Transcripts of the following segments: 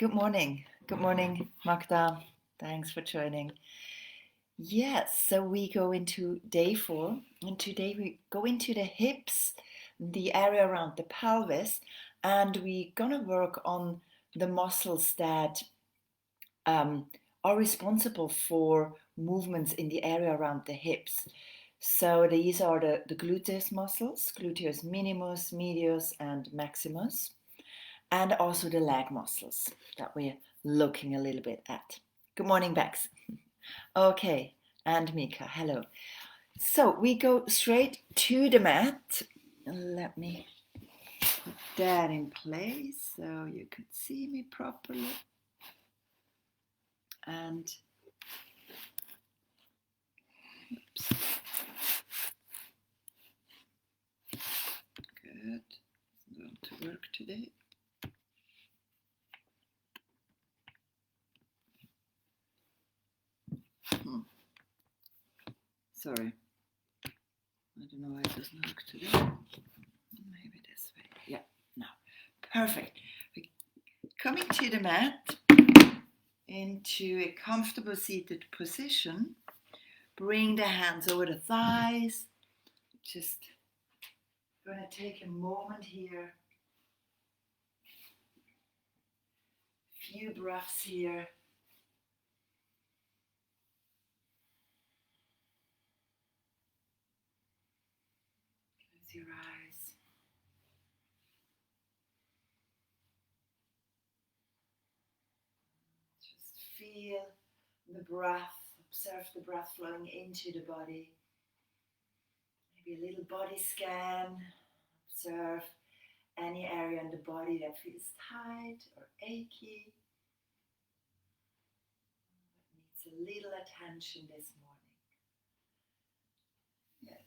Good morning. Good morning, Magda. Thanks for joining. Yes, so we go into day 4, and today we go into the hips, the area around the pelvis, and we're gonna work on the muscles that are responsible for movements in the area around the hips. So these are the gluteus muscles, gluteus minimus, medius, and maximus, and also the leg muscles that we're looking a little bit at. Good morning, Bex. Okay, and Mika, hello. So we go straight to the mat. Let me put that in place so you can see me properly. And oops. Good. It's going to work today. Sorry. I don't know why it doesn't work today. Maybe this way. Yeah, now. Perfect. Coming to the mat into a comfortable seated position. Bring the hands over the thighs. Just going to take a moment here. Few breaths here. Close your eyes. Just feel the breath. Observe the breath flowing into the body. Maybe a little body scan. Observe any area in the body that feels tight or achy. That needs a little attention this morning. Yeah.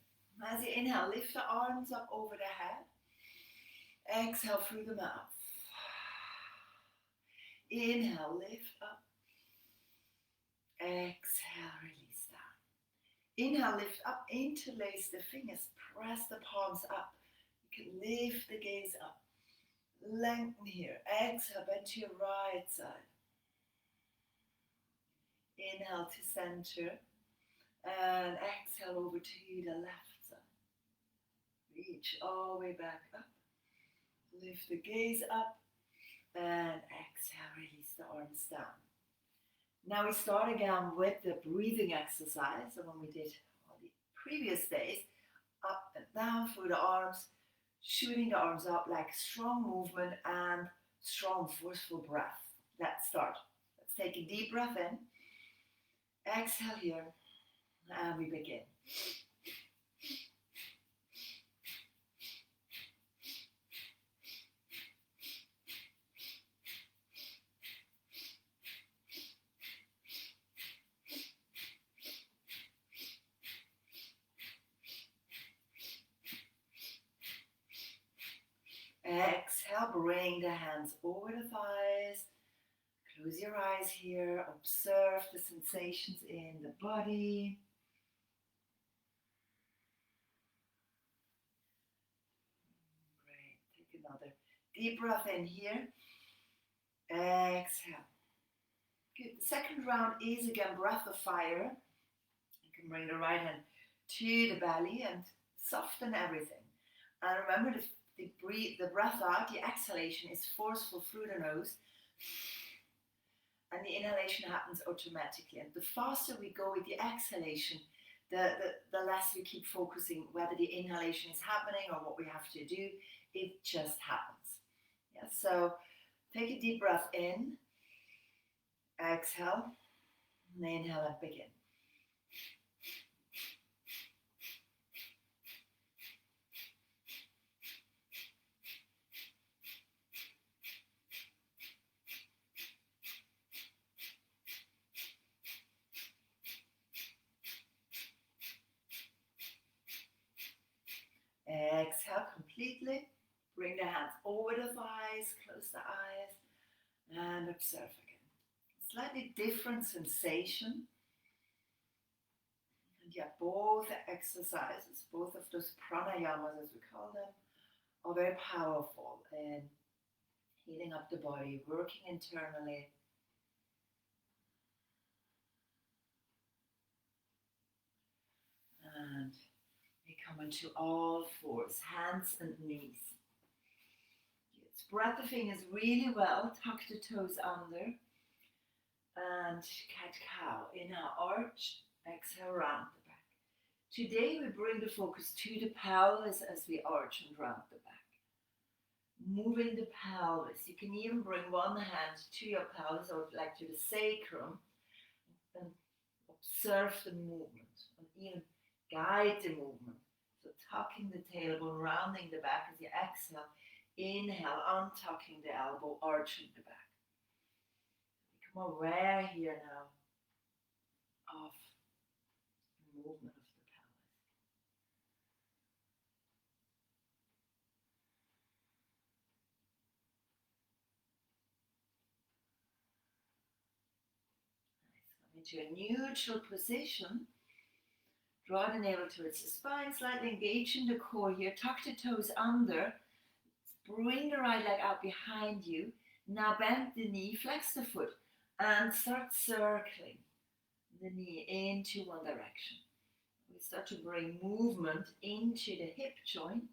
As you inhale, lift the arms up over the head. Exhale through the mouth. Inhale, lift up. Exhale, release down. Inhale, lift up, interlace the fingers, press the palms up. You can lift the gaze up. Lengthen here. Exhale, bend to your right side. Inhale to center. And exhale over to the left side. Reach all the way back up. Lift the gaze up. And exhale, release the arms down. Now we start again with the breathing exercise, the one we did on the previous days. Up and down through the arms, shooting the arms up like strong movement and strong, forceful breath. Let's start. Let's take a deep breath in. Exhale here, and we begin. Exhale, bring the hands over the thighs. Close your eyes here. Observe the sensations in the body. Great. Take another deep breath in here. Exhale. Good. The second round is again breath of fire. You can bring the right hand to the belly and soften everything. And remember the breath out, the exhalation is forceful through the nose. And the inhalation happens automatically. And the faster we go with the exhalation, the less we keep focusing whether the inhalation is happening or what we have to do. It just happens. Yeah, so take a deep breath in. Exhale. And inhale and begin. Exhale completely. Bring the hands over the thighs, close the eyes, and observe again. Slightly different sensation. And yeah, both exercises, both of those pranayamas as we call them, are very powerful in Healing up the body, working internally. And we come into all fours, hands and knees. Spread the fingers really well, tuck the toes under. And cat-cow. Inhale, arch, exhale, round the back. Today we bring the focus to the pelvis as we arch and round the back. Moving the pelvis. You can even bring one hand to your pelvis or like to the sacrum and observe the movement and even guide the movement. So tucking the tailbone, rounding the back as you exhale. Inhale, untucking the elbow, arching the back. Become aware here now of the movement of the pelvis. Nice. Come into a neutral position. Draw the navel towards the spine, slightly engage in the core here. Tuck the toes under. Bring the right leg out behind you. Now bend the knee, flex the foot, and start circling the knee into one direction. We start to bring movement into the hip joint.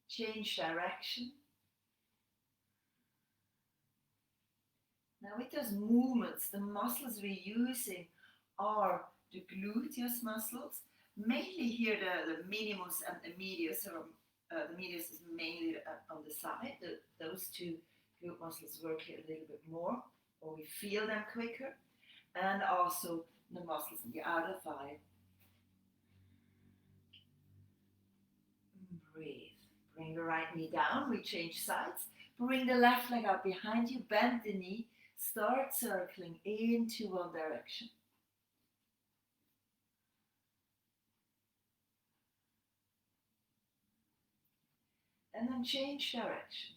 Change direction. Now with those movements, the muscles we're using are the gluteus muscles, mainly here the minimus and the medius. The medius is mainly on the side. Those two glute muscles work here a little bit more, or we feel them quicker, and also the muscles in the outer thigh. Breathe. Bring the right knee down. We change sides. Bring the left leg out behind you. Bend the knee. Start circling into one direction. And then change direction.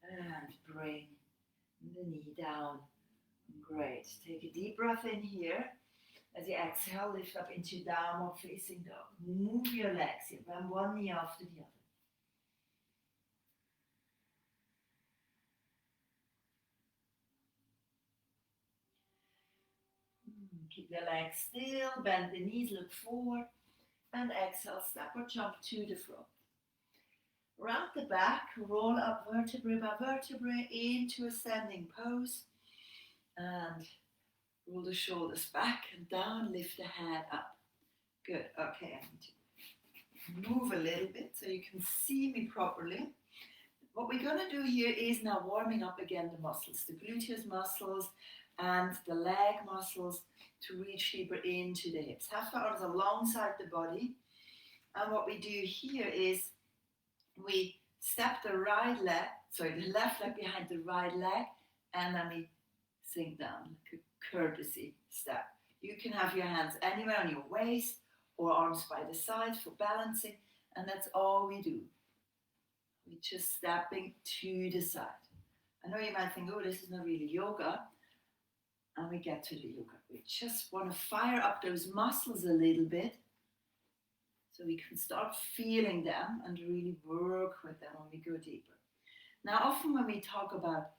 And bring the knee down. Great. Take a deep breath in here. As you exhale, lift up into downward facing dog. Move your legs here. Bend one knee after the other. Keep the legs still. Bend the knees, look forward. And exhale, step or jump to the front. Round the back, roll up vertebrae by vertebrae into a standing pose. And roll the shoulders back and down, lift the head up. Good, okay, I need to move a little bit so you can see me properly. What we're gonna do here is now warming up again the muscles, the gluteus muscles and the leg muscles to reach deeper into the hips. Have the arms alongside the body. And what we do here is we step the the left leg behind the right leg, and then we sink down like a courtesy step. You can have your hands anywhere on your waist or arms by the side for balancing, and that's all we do. We're just stepping to the side. I know you might think, oh, this is not really yoga. And we get to the yoga. We just want to fire up those muscles a little bit so we can start feeling them and really work with them when we go deeper. Now, often when we talk about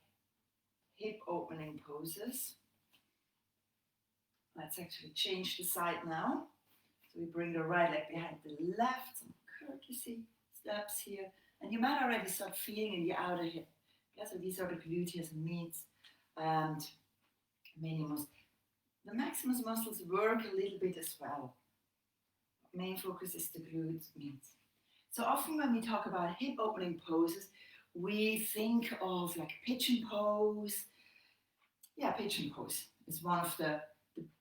hip opening poses, let's actually change the side now. So we bring the right leg behind the left, some courtesy steps here. And you might already start feeling in the outer hip. Yeah, so these are the gluteus medius and minimus. The maximus muscles work a little bit as well. Main focus is the glutes medius. So often when we talk about hip opening poses, we think of like pigeon pose. Yeah, pigeon pose is one of the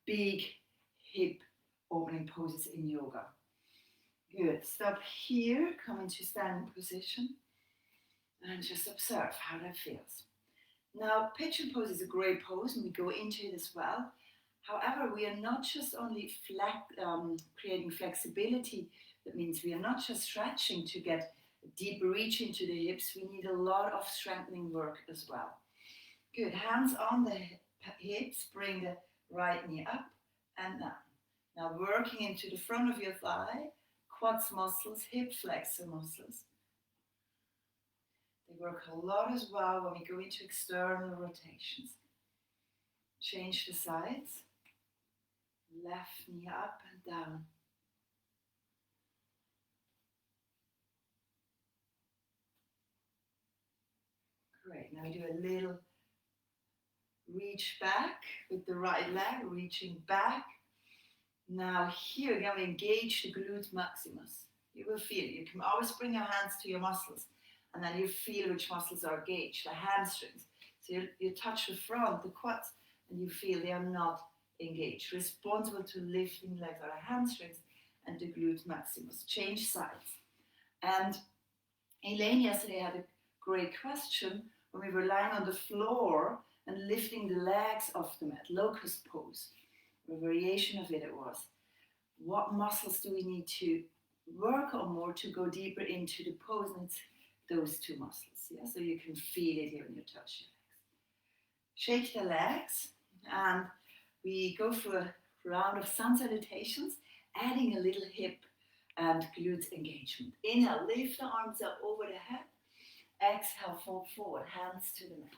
big hip opening poses in yoga. Good. Stop here, come into standing position, and just observe how that feels. Now, pigeon pose is a great pose, and we go into it as well. However, we are not just only creating flexibility. That means we are not just stretching to get a deep reach into the hips. We need a lot of strengthening work as well. Good. Hands on the hips. Bring the right knee up and down. Now working into the front of your thigh, quads muscles, hip flexor muscles. They work a lot as well when we go into external rotations. Change the sides. Left knee up and down. Great. Now we do a little reach back with the right leg, reaching back. Now here again, we engage the glute maximus. You will feel it. You can always bring your hands to your muscles, and then you feel which muscles are engaged, the hamstrings. So you touch the front, the quads, and you feel they are not engaged. Responsible to lifting legs are the hamstrings and the glute maximus. Change sides. And Elaine yesterday had a great question when we were lying on the floor and lifting the legs off the mat, locust pose. A variation of it was. What muscles do we need to work on more to go deeper into the pose? And it's those two muscles. Yeah, so you can feel it here when you touch your legs. Shake the legs, and we go for a round of sun salutations, adding a little hip and glute engagement. Inhale, lift the arms up over the head. Exhale, fold forward, hands to the mat.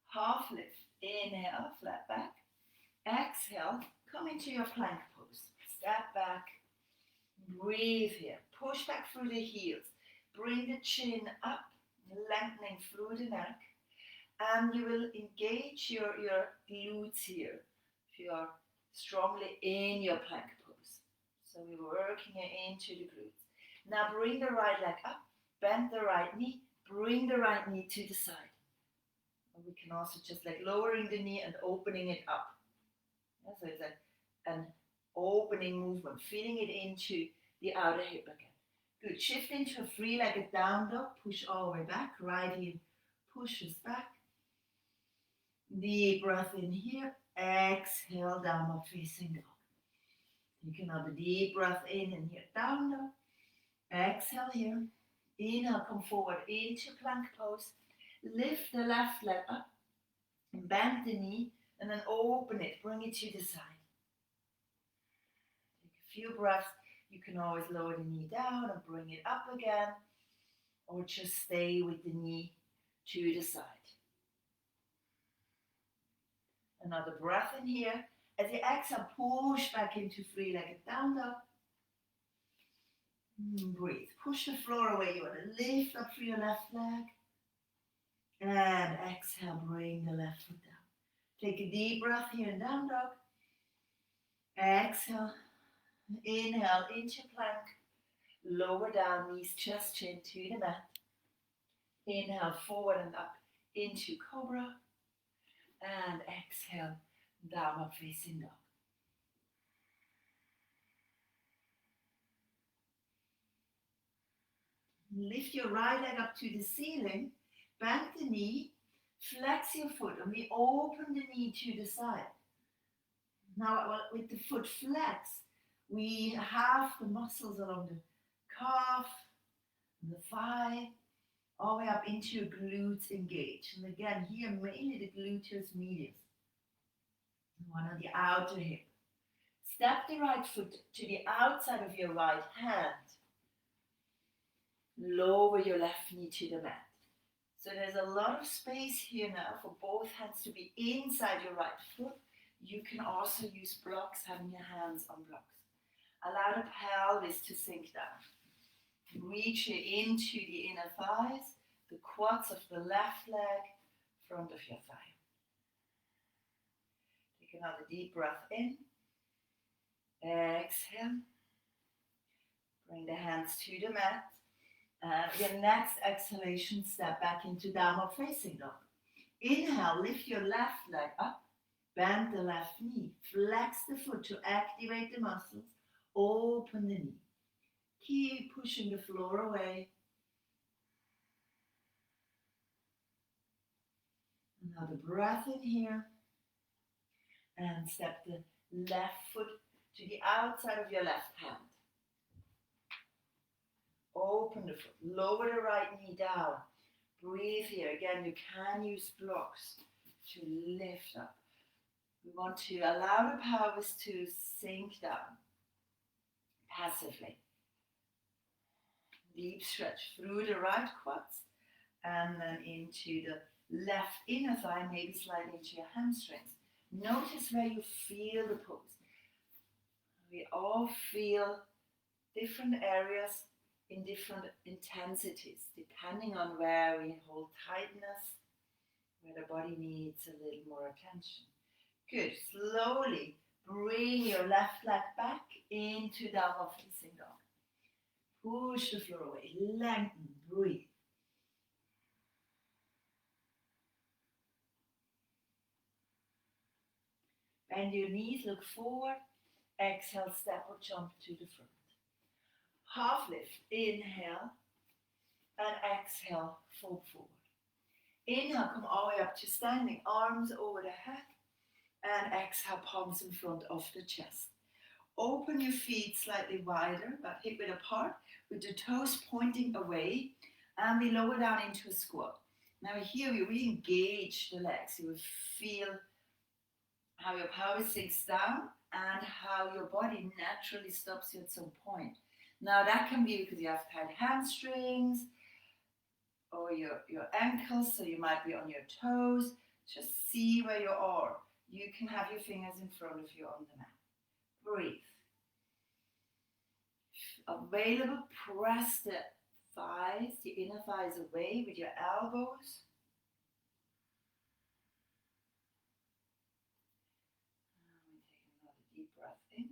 Half lift. Inhale, flat back. Exhale, come into your plank pose. Step back. Breathe here. Push back through the heels. Bring the chin up, lengthening through the neck. And you will engage your glutes here if you are strongly in your plank pose. So we're working into the glutes. Now bring the right leg up, bend the right knee, bring the right knee to the side. And we can also just like lowering the knee and opening it up. Yeah, so it's an opening movement, feeling it into the outer hip again. Good. Shift into a three-legged down dog. Push all the way back. Right heel pushes back. Deep breath in here. Exhale, downward facing dog. Take another deep breath in and here, down dog. Exhale here. Inhale, come forward into plank pose. Lift the left leg up. Bend the knee and then open it. Bring it to the side. Take a few breaths. You can always lower the knee down and bring it up again, or just stay with the knee to the side. Another breath in here. As you exhale, push back into three-legged down dog. Breathe. Push the floor away. You want to lift up through your left leg. And exhale, bring the left foot down. Take a deep breath here in down dog. Exhale. Inhale into plank. Lower down, knees, chest, chin to the mat. Inhale, forward and up into cobra. And exhale, downward facing dog. Lift your right leg up to the ceiling. Bend the knee. Flex your foot. And we open the knee to the side. Now, with the foot flex, we have the muscles along the calf, the thigh, all the way up into your glutes engaged. And again, here mainly the gluteus medius, one on the outer hip. Step the right foot to the outside of your right hand. Lower your left knee to the mat. So there's a lot of space here now for both hands to be inside your right foot. You can also use blocks, having your hands on blocks. Allow the pelvis to sink down. Reach into the inner thighs, the quads of the left leg, front of your thigh. Take another deep breath in. Exhale. Bring the hands to the mat. Your next exhalation, step back into downward facing dog. Inhale, lift your left leg up. Bend the left knee. Flex the foot to activate the muscles. Open the knee. Keep pushing the floor away. Another breath in here. And step the left foot to the outside of your left hand. Open the foot. Lower the right knee down. Breathe here. Again, you can use blocks to lift up. We want to allow the pelvis to sink down passively. Deep stretch through the right quads and then into the left inner thigh, maybe sliding into your hamstrings. Notice where you feel the pose. We all feel different areas in different intensities, depending on where we hold tightness, where the body needs a little more attention. Good. Slowly bring your left leg back into downward facing dog. Push the floor away. Lengthen. Breathe. Bend your knees. Look forward. Exhale. Step or jump to the front. Half lift. Inhale. And exhale. Fold forward. Inhale. Come all the way up to standing. Arms over the head. And exhale. Palms in front of the chest. Open your feet slightly wider, but hip width apart, with the toes pointing away, and we lower down into a squat. Now here we re-engage the legs. You will feel how your pelvis sinks down and how your body naturally stops you at some point. Now that can be because you have tight hamstrings or your ankles, so you might be on your toes. Just see where you are. You can have your fingers in front of you on the mat. Breathe. Available, press the thighs, the inner thighs away with your elbows. And we take another deep breath in.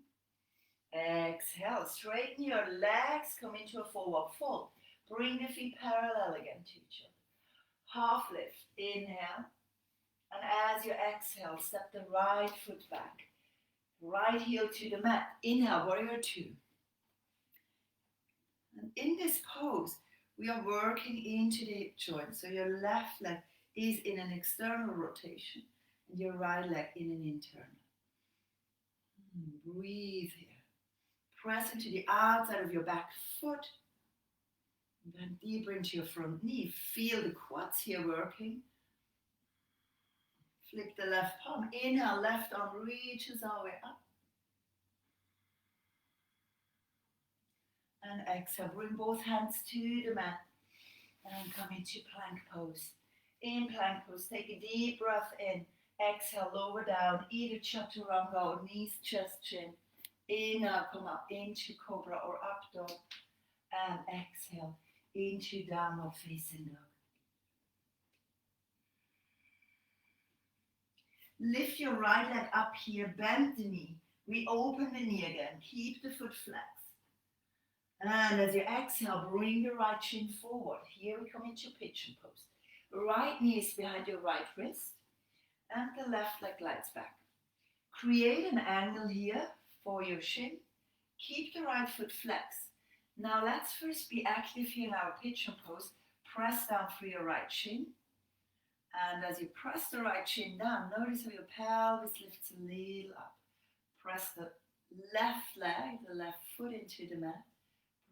Exhale, straighten your legs, come into a forward fold. Bring the feet parallel again to each other. Half lift, inhale. And as you exhale, step the right foot back. Right heel to the mat. Inhale, warrior two. And in this pose, we are working into the hip joint. So your left leg is in an external rotation and your right leg in an internal. Breathe here. Press into the outside of your back foot. And then deeper into your front knee. Feel the quads here working. Flip the left palm. Inhale, left arm reaches all the way up. And exhale, bring both hands to the mat and come into plank pose. In plank pose, take a deep breath in. Exhale, lower down, either chaturanga or knees, chest, chin. Inhale, come up into cobra or up dog. And exhale, into downward facing dog. Lift your right leg up here, bend the knee. We open the knee again, keep the foot flexed. And as you exhale, bring the right shin forward. Here we come into pigeon pose. Right knee is behind your right wrist, and the left leg glides back. Create an angle here for your shin. Keep the right foot flexed. Now let's first be active here in our pigeon pose. Press down through your right shin. And as you press the right shin down, notice how your pelvis lifts a little up. Press the left leg, the left foot into the mat.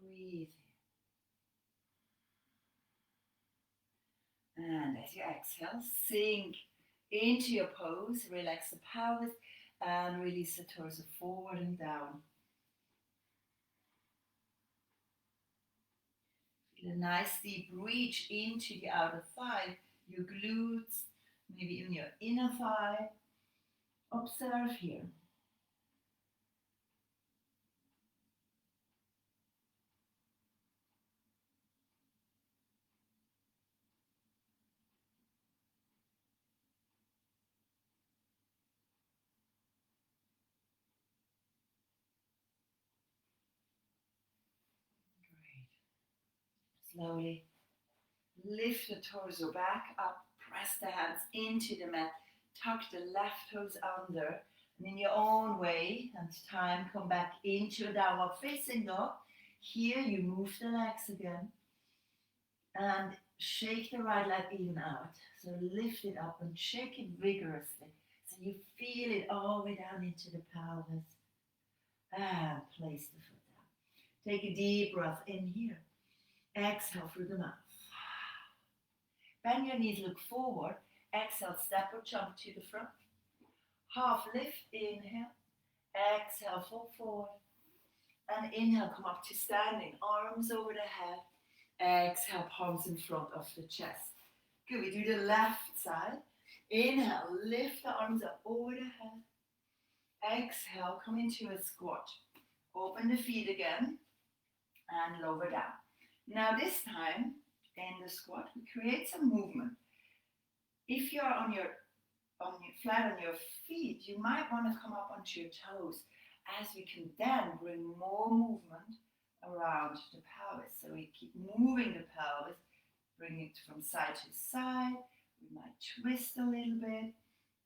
Breathe. And as you exhale, sink into your pose. Relax the pelvis and release the torso forward and down. Feel a nice deep reach into the outer thigh, your glutes, maybe even your inner thigh. Observe here. Slowly lift the torso back up, press the hands into the mat, tuck the left toes under, and in your own way and time come back into a downward facing dog. Here you move the legs again and shake the right leg even out. So lift it up and shake it vigorously so you feel it all the way down into the pelvis. And place the foot down. Take a deep breath in here. Exhale through the mouth. Bend your knees, look forward. Exhale, step or jump to the front. Half lift, inhale. Exhale, fold forward. And inhale, come up to standing, arms over the head. Exhale, palms in front of the chest. Good, we do the left side. Inhale, lift the arms up over the head. Exhale, come into a squat. Open the feet again and lower down. Now this time, in the squat, we create some movement. If you're flat on your feet, you might want to come up onto your toes, as we can then bring more movement around the pelvis. So we keep moving the pelvis, bring it from side to side. We might twist a little bit.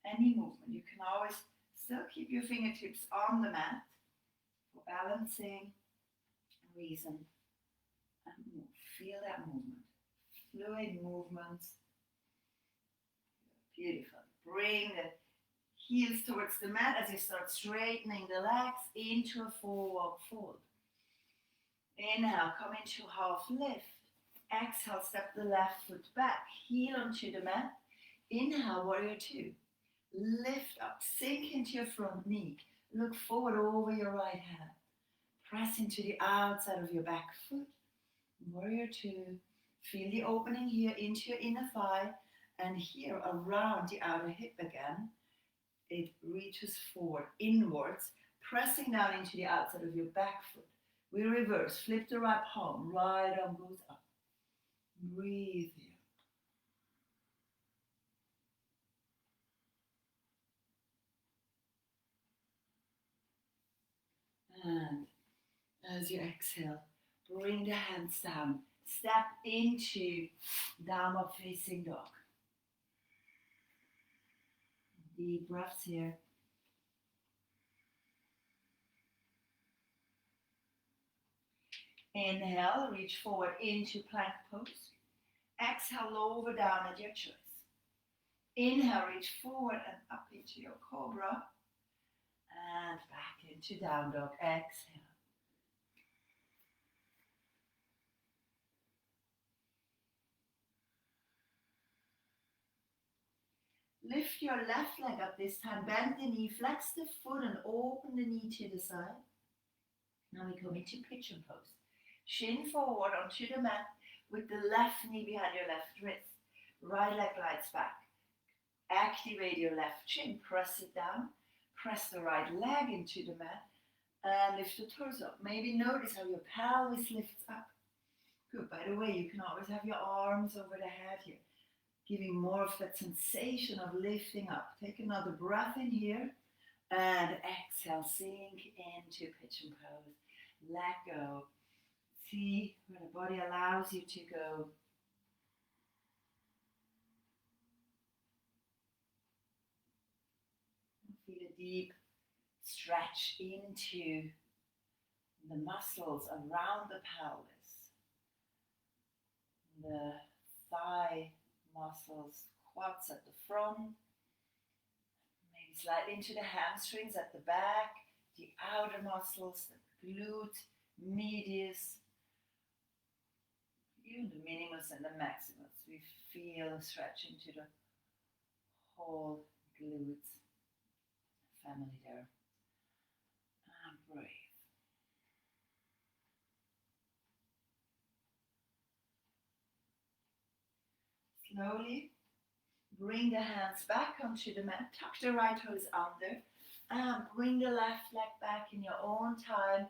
Any movement. You can always still keep your fingertips on the mat for balancing, reason, and move. Feel that movement. Fluid movements. Beautiful. Bring the heels towards the mat as you start straightening the legs into a forward fold. Inhale, come into half lift. Exhale, step the left foot back. Heel onto the mat. Inhale, warrior two. Lift up, sink into your front knee. Look forward over your right hand. Press into the outside of your back foot. Warrior two. Feel the opening here into your inner thigh. And here around the outer hip again, it reaches forward, inwards, pressing down into the outside of your back foot. We reverse, flip the right palm, right arm goes up. Breathe here. And as you exhale, bring the hands down. Step into downward facing dog. Deep breaths here. Inhale, reach forward into plank pose. Exhale, lower down at your choice. Inhale, reach forward and up into your cobra. And back into down dog. Exhale. Lift your left leg up this time. Bend the knee, flex the foot and open the knee to the side. Now we come into pigeon pose. Shin forward onto the mat with the left knee behind your left wrist. Right leg glides back. Activate your left shin. Press it down. Press the right leg into the mat. And lift the torso up. Maybe notice how your pelvis lifts up. Good. By the way, you can always have your arms over the head here, giving more of that sensation of lifting up. Take another breath in here and exhale, sink into pigeon pose. Let go. See where the body allows you to go. Feel a deep stretch into the muscles around the pelvis. The thigh muscles, quads at the front, maybe slightly into the hamstrings at the back, the outer muscles, the glute, medius, even the minimus and the maximus. We feel a stretch into the whole glutes family there. And breathe. Slowly bring the hands back onto the mat, tuck the right toes under, and bring the left leg back in your own time,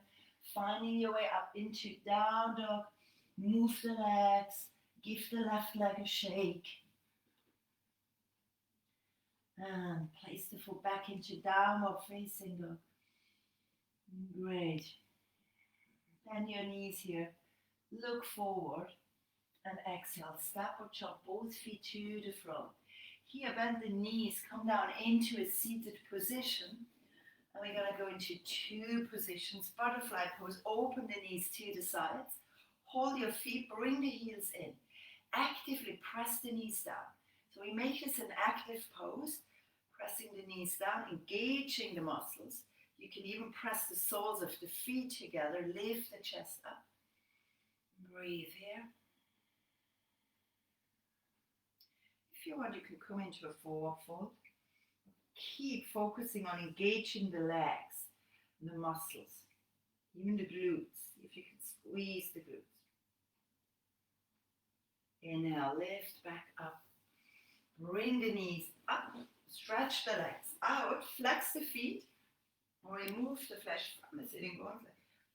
finding your way up into down dog. Move the legs, give the left leg a shake, and place the foot back into downward facing dog. Great. Bend your knees here, look forward. And exhale, step or jump both feet to the front. Here, bend the knees, come down into a seated position. And we're going to go into two positions. Butterfly pose, open the knees to the sides. Hold your feet, bring the heels in. Actively press the knees down. So we make this an active pose, pressing the knees down, engaging the muscles. You can even press the soles of the feet together, lift the chest up. Breathe here. If you want, you can come into a forward fold. Keep focusing on engaging the legs, the muscles, even the glutes. If you can squeeze the glutes. Inhale, lift back up. Bring the knees up. Stretch the legs out. Flex the feet. Remove the flesh from the sitting bones.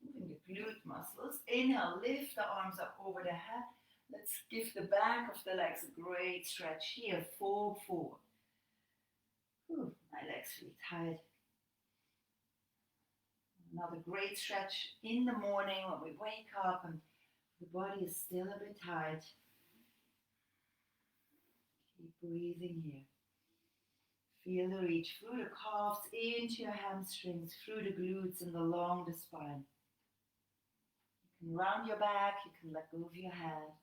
Moving the glute muscles. Inhale, lift the arms up over the head. Let's give the back of the legs a great stretch here. Fold forward. Ooh, my legs feel tired. Another great stretch in the morning when we wake up and the body is still a bit tight. Keep breathing here. Feel the reach through the calves, into your hamstrings, through the glutes and along the spine. You can round your back, you can let go of your head.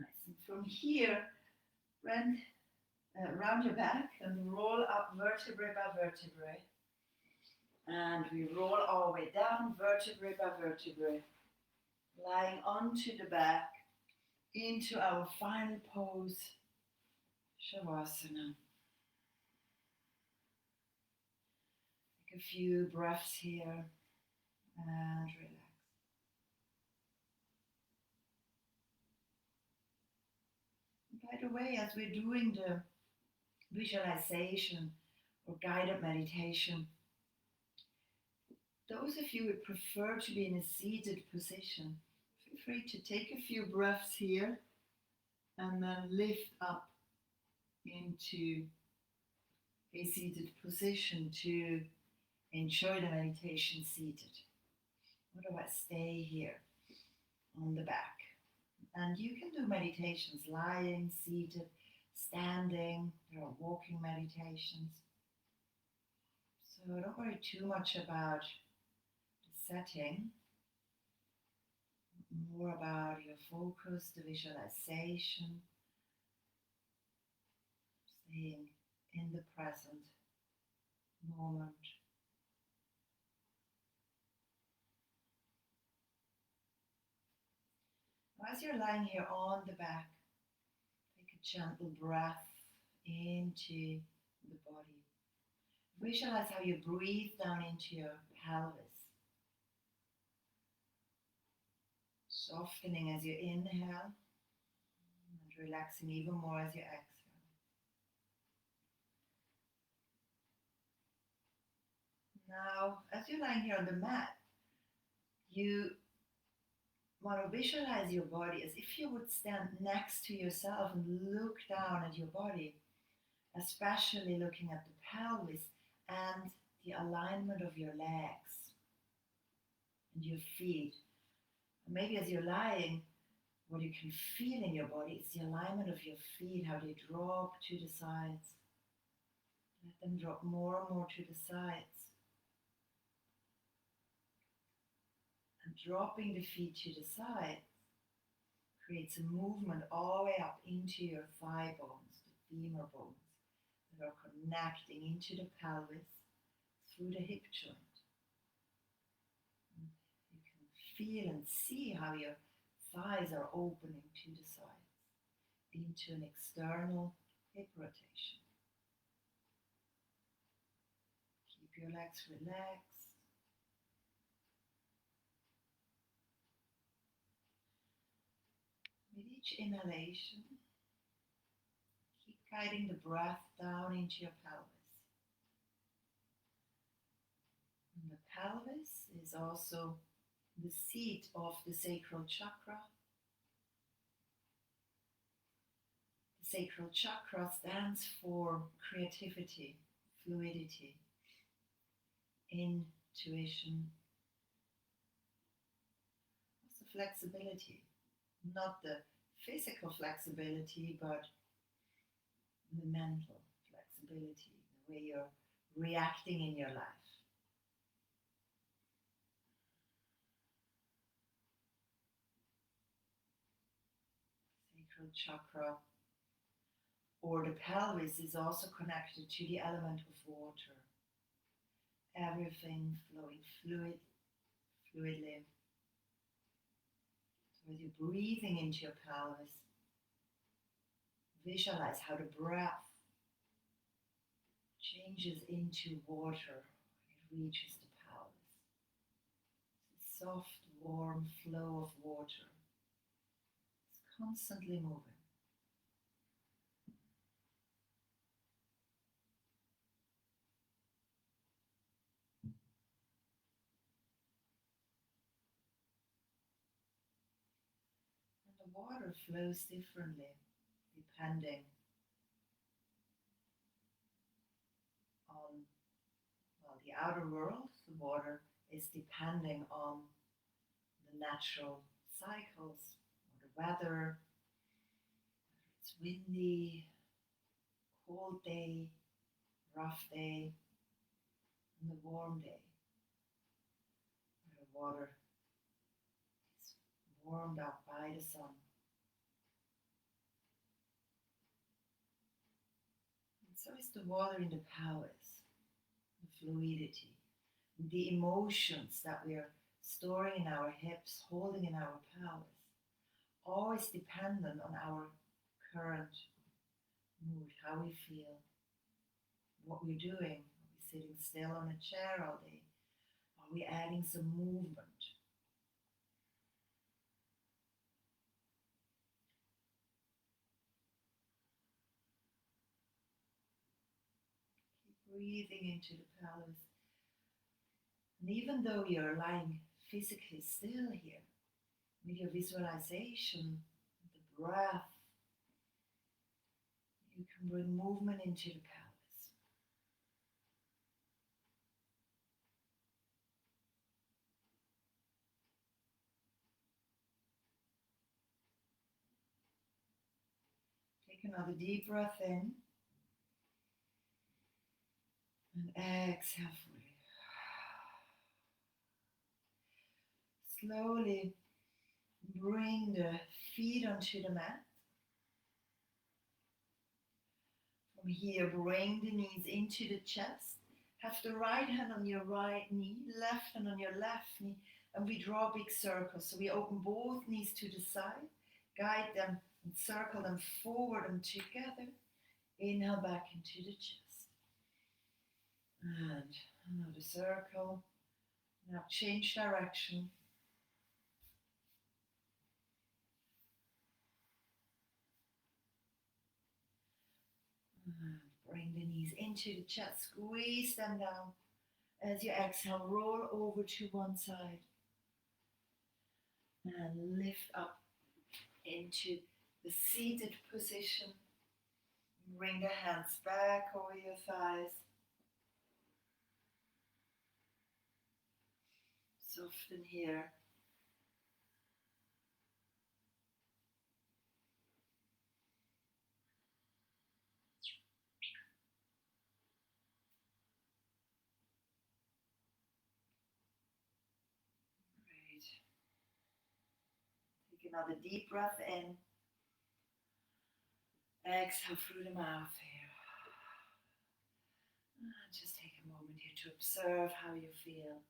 Nice. And from here, round your back and roll up vertebrae by vertebrae. And we roll our way down, vertebrae by vertebrae, lying onto the back, into our final pose, Shavasana. Take a few breaths here and relax. By the way, as we're doing the visualization or guided meditation, those of you who prefer to be in a seated position, feel free to take a few breaths here and then lift up into a seated position to enjoy the meditation seated. Otherwise, stay here on the back. And you can do meditations lying, seated, standing. There are walking meditations. So don't worry too much about the setting. More about your focus, the visualization, staying in the present moment. As you're lying here on the back, take a gentle breath into the body. Visualize how you breathe down into your pelvis. Softening as you inhale and relaxing even more as you exhale. Now, as you're lying here on the mat, you want to visualize your body as if you would stand next to yourself and look down at your body, especially looking at the pelvis and the alignment of your legs and your feet. And maybe as you're lying, what you can feel in your body is the alignment of your feet, how they drop to the sides. Let them drop more and more to the sides. And dropping the feet to the side creates a movement all the way up into your thigh bones, the femur bones, that are connecting into the pelvis through the hip joint. And you can feel and see how your thighs are opening to the sides into an external hip rotation. Keep your legs relaxed. With each inhalation, keep guiding the breath down into your pelvis. And the pelvis is also the seat of the sacral chakra. The sacral chakra stands for creativity, fluidity, intuition, also flexibility. Not the physical flexibility, but the mental flexibility, the way you're reacting in your life. Sacral chakra, or the pelvis, is also connected to the element of water. Everything flowing fluidly. So as you're breathing into your pelvis, visualize how the breath changes into water. It reaches the pelvis. It's a soft, warm flow of water. It's constantly moving. And the water flows differently depending on, well, the outer world. The water is depending on the natural cycles, or the weather, whether it's windy, cold day, rough day, and the warm day, where the water is warmed up by the sun. And so is the water in the pelvis, the fluidity, the emotions that we are storing in our hips, holding in our pelvis, always dependent on our current mood, how we feel, what we're doing. Are we sitting still on a chair all day? Are we adding some movement? Keep breathing into the pelvis. And even though you're lying physically still here, with your visualization, the breath, you can bring movement into the pelvis. Take another deep breath in and exhale fully. Slowly bring the feet onto the mat. From here, bring the knees into the chest. Have the right hand on your right knee, left hand on your left knee, and we draw big circles. So we open both knees to the side, guide them and circle them forward and together. Inhale back into the chest. And another circle. Now change direction. And bring the knees into the chest. Squeeze them down. As you exhale, roll over to one side. And lift up into the seated position. Bring the hands back over your thighs. Soften here. Great. Take another deep breath in. Exhale through the mouth here. And just take a moment here to observe how you feel.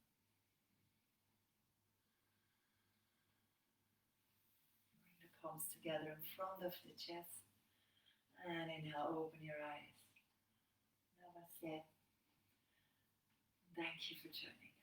Bring the palms together in front of the chest. And inhale, open your eyes. Namaste. Thank you for joining.